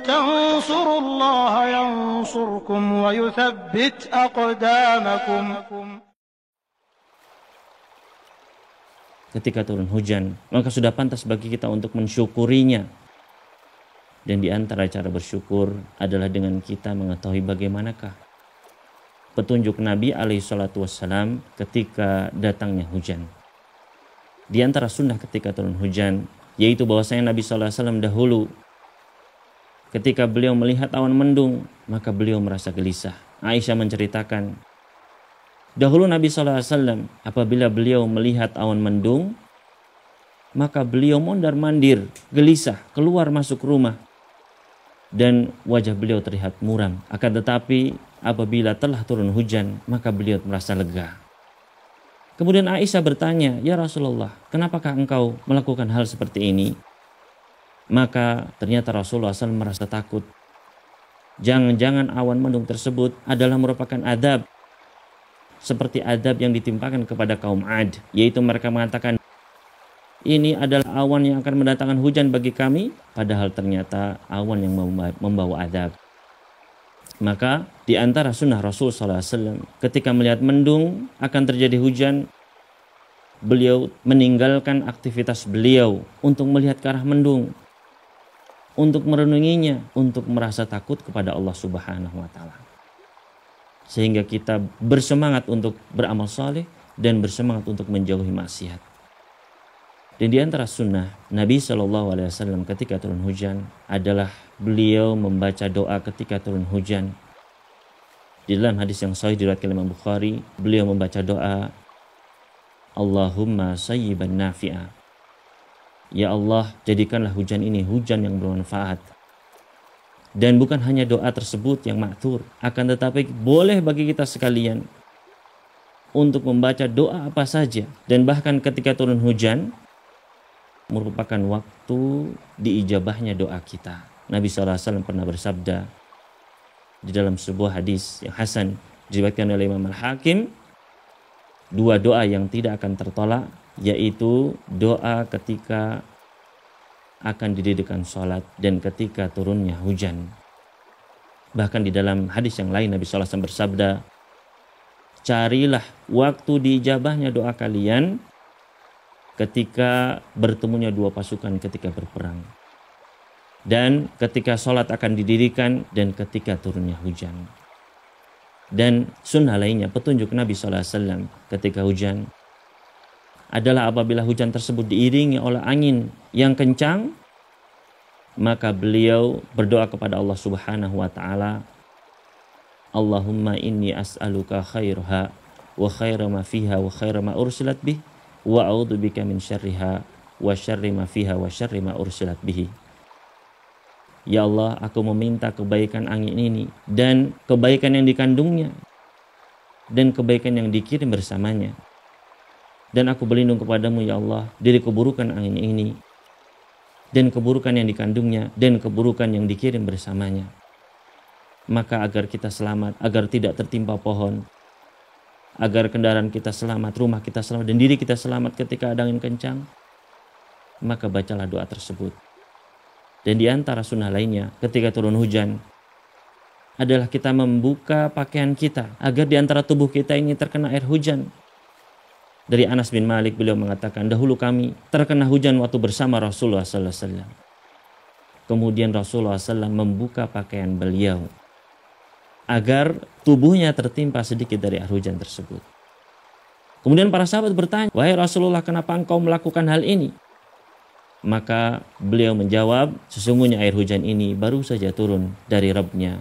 تنصروا الله ينصركم ويثبت أقدامكم. Ketika turun hujan, maka sudah pantas bagi kita untuk mensyukurinya. Dan di antara cara bersyukur adalah dengan kita mengetahui bagaimanakah petunjuk Nabi SAW ketika datangnya hujan. Di antara sunnah ketika turun hujan, yaitu bahwasanya Nabi SAW dahulu ketika beliau melihat awan mendung, maka beliau merasa gelisah. Aisyah menceritakan, dahulu Nabi SAW apabila beliau melihat awan mendung, maka beliau mondar-mandir, gelisah, keluar masuk rumah. Dan wajah beliau terlihat muram. Akan tetapi apabila telah turun hujan, maka beliau merasa lega. Kemudian Aisyah bertanya, ya Rasulullah, kenapakah engkau melakukan hal seperti ini? Maka ternyata Rasulullah SAW merasa takut. Jangan-jangan awan mendung tersebut adalah merupakan adab. Seperti adab yang ditimpakan kepada kaum Ad. Yaitu mereka mengatakan, ini adalah awan yang akan mendatangkan hujan bagi kami. Padahal ternyata awan yang membawa adab. Maka di antara sunnah Rasul SAW ketika melihat mendung akan terjadi hujan, beliau meninggalkan aktivitas beliau untuk melihat ke arah mendung, untuk merenunginya, untuk merasa takut kepada Allah Subhanahu wa Ta'ala. Sehingga kita bersemangat untuk beramal saleh dan bersemangat untuk menjauhi maksiat. Dan di antara sunnah Nabi SAW ketika turun hujan adalah beliau membaca doa ketika turun hujan. Di dalam hadis yang sahih diriwayatkan Imam Bukhari, beliau membaca doa, Allahumma sayyiban nafi'a. Ya Allah, jadikanlah hujan ini hujan yang bermanfaat. Dan bukan hanya doa tersebut yang ma'thur, akan tetapi boleh bagi kita sekalian untuk membaca doa apa saja. Dan bahkan ketika turun hujan merupakan waktu diijabahnya doa kita. Nabi SAW pernah bersabda di dalam sebuah hadis yang hasan diriwayatkan oleh Imam Al-Hakim, dua doa yang tidak akan tertolak, yaitu doa ketika akan didirikan sholat dan ketika turunnya hujan. Bahkan di dalam hadis yang lain Nabi SAW bersabda, carilah waktu diijabahnya doa kalian ketika bertemunya dua pasukan ketika berperang, dan ketika sholat akan didirikan, dan ketika turunnya hujan. Dan sunnah lainnya, petunjuk Nabi SAW ketika hujan adalah apabila hujan tersebut diiringi oleh angin yang kencang, maka beliau berdoa kepada Allah Subhanahu wa Ta'ala, Allahumma inni as'aluka khairha wa khaira ma fiha wa khaira ma ursilat bih wa a'udzubika min syarriha wa syarri ma fiha wa syarri ma ursilat bihi. Ya Allah, aku meminta kebaikan angin ini dan kebaikan yang dikandungnya dan kebaikan yang dikirim bersamanya. Dan aku berlindung kepadamu ya Allah dari keburukan angin ini dan keburukan yang dikandungnya dan keburukan yang dikirim bersamanya. Maka agar kita selamat, agar tidak tertimpa pohon, agar kendaraan kita selamat, rumah kita selamat, dan diri kita selamat ketika ada angin kencang, maka bacalah doa tersebut. Dan di antara sunnah lainnya ketika turun hujan adalah kita membuka pakaian kita agar di antara tubuh kita ini terkena air hujan. Dari Anas bin Malik, beliau mengatakan, dahulu kami terkena hujan waktu bersama Rasulullah SAW. Kemudian Rasulullah SAW membuka pakaian beliau agar tubuhnya tertimpa sedikit dari air hujan tersebut. Kemudian para sahabat bertanya, wahai Rasulullah, kenapa engkau melakukan hal ini? Maka beliau menjawab, sesungguhnya air hujan ini baru saja turun dari Rabb-Nya.